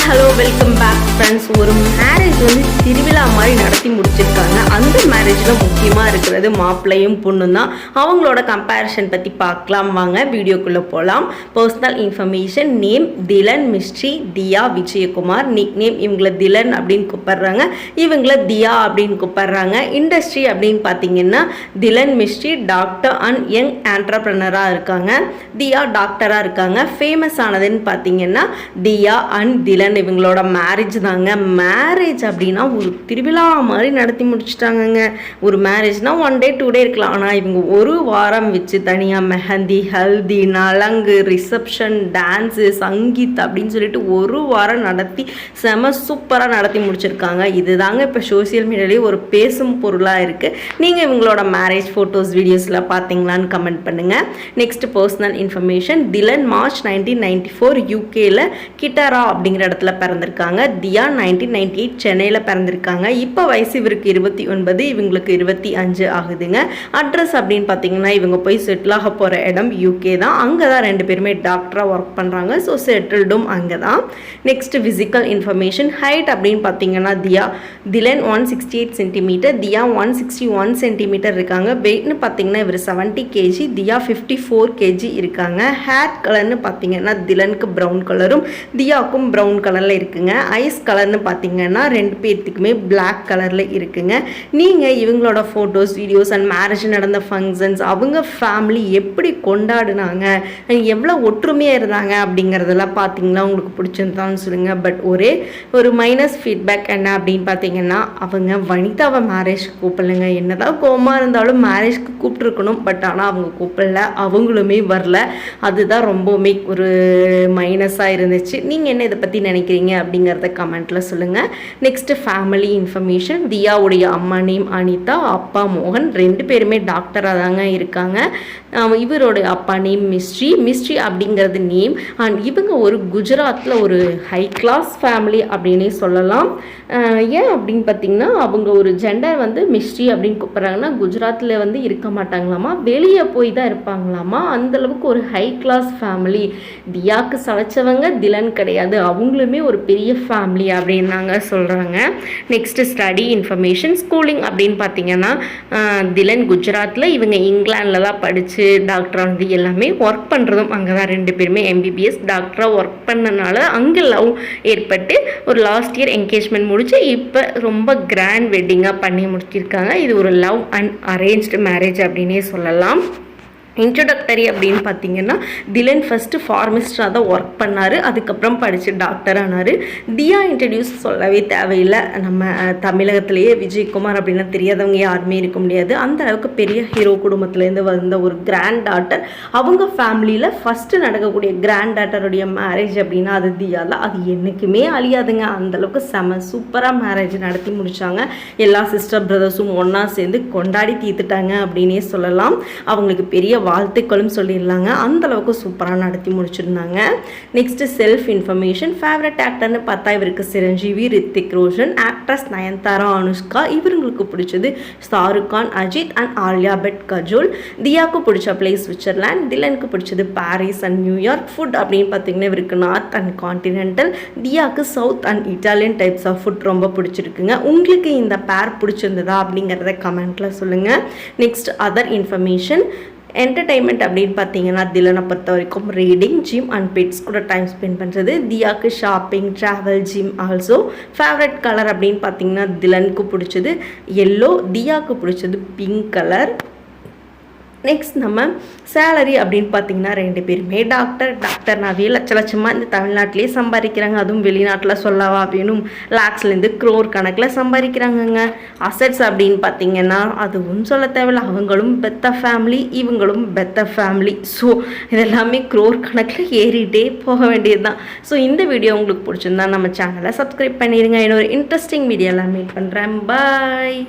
Hello welcome back friends. ஒரு marriage திருவிழா மாதிரி நடத்தி முடிச்சிருக்காங்க. அந்த மேரேஜில் முக்கியமாக இருக்கிறது மாப்பிள்ளையும் பொண்ணும் தான். அவங்களோட கம்பேரிஷன் பற்றி பார்க்கலாம் வாங்க, வீடியோக்குள்ளே போகலாம். Personal information: name Dhilan Mistry, Diya Vijayakumar. Nick name இவங்கள திலன் அப்படின்னு கூப்பிட்றாங்க, இவங்கள தியா அப்படின்னு கூப்பிட்றாங்க. இண்டஸ்ட்ரி அப்படின்னு பார்த்தீங்கன்னா Dhilan Mistry doctor and young ஆண்டர்பிரனராக இருக்காங்க, தியா டாக்டராக இருக்காங்க. ஃபேமஸ் ஆனதுன்னு பார்த்தீங்கன்னா தியா அண்ட் திலன் இவங்களோட மேரேஜ் தாங்க. மேரேஜ் அப்படின்னா ஒரு திருவிழா மாதிரி நடத்தி முடிச்சுட்டாங்கங்க. ஒரு மேரேஜ்னா 1 day 2 day இருக்கலாம், ஆனால் இவங்க ஒரு வாரம் வச்சு தனியாக மெஹந்தி, ஹல்தி, நலங்கு, ரிசப்ஷன், டான்ஸு, சங்கீத் அப்படின்னு சொல்லிட்டு ஒரு வாரம் நடத்தி செம சூப்பராக நடத்தி முடிச்சிருக்காங்க. இதுதாங்க இப்போ சோசியல் மீடியாலேயே ஒரு பேசும் பொருளாக இருக்குது. நீங்கள் இவங்களோட மேரேஜ் ஃபோட்டோஸ் வீடியோஸில் பார்த்தீங்களான்னு கமெண்ட் பண்ணுங்கள். Next personal information: Dhillon March 1994 யூகேல கிட்டாரா அப்படிங்கிற இடத்துல பிறந்திருக்காங்க. தியா 1998 சென்னையில் பிறந்திருக்காங்க. இப்போ வயசு இவருக்கு 29, இவங்களுக்கு 25 ஆகுதுங்க. அட்ரஸ் அப்படின்னு பார்த்தீங்கன்னா இவங்க போய் செட்டில் ஆக போகிற இடம் யூகே தான். அங்கே தான் 2 பேருமே டாக்டராக ஒர்க் பண்ணுறாங்க. ஸோ செட்டில்டும் அங்கே தான். நெக்ஸ்ட் ஃபிசிக்கல் இன்ஃபர்மேஷன்: ஹைட் அப்படின்னு பார்த்தீங்கன்னா திலன் 168 சென்டிமீட்டர், தியா 161 சென்டிமீட்டர் இருக்காங்க. வெயிட்னு பார்த்தீங்கன்னா இவர் 70 kg, தியா 54 kg இருக்காங்க. ஹேர் கலர்னு பார்த்தீங்கன்னா திலனுக்கு ப்ரௌன் கலரும் தியாவுக்கும் ப்ரௌன் கலரில் இருக்குங்க. ஐஸ் கலர்னு பார்த்தீங்கன்னா 2 பேர்த்துக்குமே பிளாக் கலரில் இருக்குங்க. நீங்கள் இவங்களோட ஃபோட்டோஸ், வீடியோஸ் அண்ட் மேரேஜ் நடந்த ஃபங்க்ஷன்ஸ், அவங்க ஃபேமிலி எப்படி கொண்டாடினாங்க, எவ்வளோ ஒற்றுமையாக இருந்தாங்க அப்படிங்கிறதெல்லாம் பார்த்தீங்கன்னா உங்களுக்கு பிடிச்சிருந்தான்னு சொல்லுங்கள். பட் ஒரே ஒரு மைனஸ் ஃபீட்பேக் என்ன அப்படின்னு பார்த்தீங்கன்னா அவங்க வனிதாவை மேரேஜ்க்கு கூப்பிடலைங்க. என்னதான் கோவமாக இருந்தாலும் மேரேஜ்க்கு கூப்பிட்ருக்கணும், பட் ஆனால் அவங்க கூப்பிடல, அவங்களுமே வரல. அதுதான் ரொம்பவுமே ஒரு மைனஸாக இருந்துச்சு. நீங்கள் என்ன இதை பற்றி நினைக்கிறீங்க அப்படிங்கிறத கமெண்ட்டில் சொல்லுங்கள். நெக்ஸ்ட்டு ஃபேமிலி இன்ஃபர்மேஷன்: தியாவுடைய அம்மா நேம் அனிதா, அப்பா மோகன். 2 பேருமே டாக்டராக தாங்க இருக்காங்க. இவருடைய அப்பா நேம் மிஸ்ட்ரி அப்படிங்கிறது நேம். அண்ட் இவங்க ஒரு குஜராத்தில் ஒரு ஹை கிளாஸ் ஃபேமிலி அப்படின்னே சொல்லலாம். ஏன் அப்படின்னு பார்த்தீங்கன்னா அவங்க ஒரு ஜெண்டர் மிஸ்ட்ரி அப்படின்னு கூப்பிட்றாங்கன்னா குஜராத்தில் இருக்க மாட்டாங்களாமா, வெளியே போய் தான் இருப்பாங்களாமா. அந்தளவுக்கு ஒரு ஹை கிளாஸ் ஃபேமிலி. தியாவுக்கு சளைச்சவங்க திலன் கிடையாது, அவங்களுமே ஒரு பெரிய ஃபேமிலி அப்படின்னாங்க சொல்கிறாங்க. நெக்ஸ்ட்டு ஸ்டடி இன்ஃபர்மேஷன்: ஸ்கூலிங் அப்படின்னு பார்த்தீங்கன்னா திலன் குஜராத்தில், இவங்க இங்கிலாண்டில் தான் படித்து டாக்டராக எல்லாமே ஒர்க் பண்ணுறதும் அங்கே தான். 2 பேருமே MBBS டாக்டராக ஒர்க் பண்ணனால அங்கே லவ் ஏற்பட்டு ஒரு லாஸ்ட் இயர் என்கேஜ்மெண்ட் முடிச்சு இப்போ ரொம்ப கிராண்ட் வெட்டிங்காக பண்ணி முடிச்சிருக்காங்க. இது ஒரு லவ் அண்ட் அரேஞ்ச்டு மேரேஜ் அப்படின்னே சொல்லலாம். இன்ட்ரோடக்டரி அப்படின்னு பார்த்தீங்கன்னா திலன் ஃபஸ்ட்டு ஃபார்மசிஸ்டாக தான் ஒர்க் பண்ணார், அதுக்கப்புறம் படித்து டாக்டர் ஆனார். தியா இன்ட்ரடியூஸ் சொல்லவே தேவையில்லை. நம்ம தமிழகத்திலேயே விஜயகுமார் அப்படின்னா தெரியாதவங்க யாருமே இருக்க முடியாது. அந்த அளவுக்கு பெரிய ஹீரோ குடும்பத்துலேருந்து வந்த ஒரு கிராண்ட் டாட்டர். அவங்க ஃபேமிலியில் ஃபஸ்ட்டு நடக்கக்கூடிய கிராண்ட் டாட்டருடைய மேரேஜ் அப்படின்னா அது தியா தான். அது என்றைக்குமே அழியாதுங்க. அந்தளவுக்கு செம சூப்பராக மேரேஜ் நடத்தி முடித்தாங்க. எல்லா சிஸ்டர் பிரதர்ஸும் ஒன்றா சேர்ந்து கொண்டாடி தீர்த்துட்டாங்க அப்படின்னே சொல்லலாம். அவங்களுக்கு பெரிய வாழ்த்துக்களும் சொல்லிடலாங்க. அந்த அளவுக்கு சூப்பராக நடத்தி முடிச்சிருந்தாங்க. நெக்ஸ்ட் செல்ஃப் இன்ஃபர்மேஷன்: ஃபேவரட் ஆக்டர்னு பார்த்தா இவருக்கு சிரஞ்சீவி, ரித்திக் ரோஷன். ஆக்ட்ரஸ் நயன்தாரா, அனுஷ்கா. இவங்களுக்கு பிடிச்சது ஷாருக் கான், அஜித் அண்ட் ஆலியா பட், கஜோல். தியாவுக்கு பிடிச்ச பிளேஸ் சுவிட்சர்லாந்து, திலனுக்கு பிடிச்சது பாரிஸ் அண்ட் நியூயார்க். ஃபுட் அப்படின்னு பார்த்தீங்கன்னா இவருக்கு நார்த் அண்ட் கான்டினென்டல், தியாவுக்கு south and Italian types of food ரொம்ப பிடிச்சிருக்குங்க. உங்களுக்கு இந்த பேர் பிடிச்சிருந்ததா அப்படிங்கிறத கமெண்ட்டில் சொல்லுங்கள். நெக்ஸ்ட் அதர் இன்ஃபர்மேஷன்: என்டர்டைன்மெண்ட் அப்படின்னு பார்த்தீங்கன்னா திலனை பொறுத்த வரைக்கும் ரீடிங், ஜிம் அண்ட் பெட்ஸ் கூட டைம் ஸ்பெண்ட் பண்ணுறது. தியாவுக்கு shopping, travel, gym also. Favourite colour அப்படின்னு பார்த்தீங்கன்னா திலனுக்கு பிடிச்சது எல்லோ, தியாவுக்கு பிடிச்சது பிங்க் கலர். நெக்ஸ்ட் நம்ம சேலரி அப்படின்னு பார்த்தீங்கன்னா 2 பேருமே டாக்டர்னாவே லட்சமாக இந்த தமிழ்நாட்டிலே சம்பாதிக்கிறாங்க. அதுவும் வெளிநாட்டில் சொல்லவா வேணும், லேக்ஸ்லேருந்து க்ரோர் கணக்கில் சம்பாதிக்கிறாங்கங்க. அசட்ஸ் அப்படின்னு பார்த்தீங்கன்னா அதுவும் சொல்ல தேவையில்லை, அவங்களும் பெத்த ஃபேமிலி, இவங்களும் பெத்த ஃபேமிலி. ஸோ இதெல்லாமே க்ரோர் கணக்கில் ஏறிட்டே போக வேண்டியது தான். ஸோ இந்த வீடியோ உங்களுக்கு பிடிச்சிருந்தா நம்ம சேனலை சப்ஸ்கிரைப் பண்ணிடுங்க. இன்னொரு இன்ட்ரெஸ்டிங் வீடியோலாம் மீட் பண்ணுறேன். பாய்.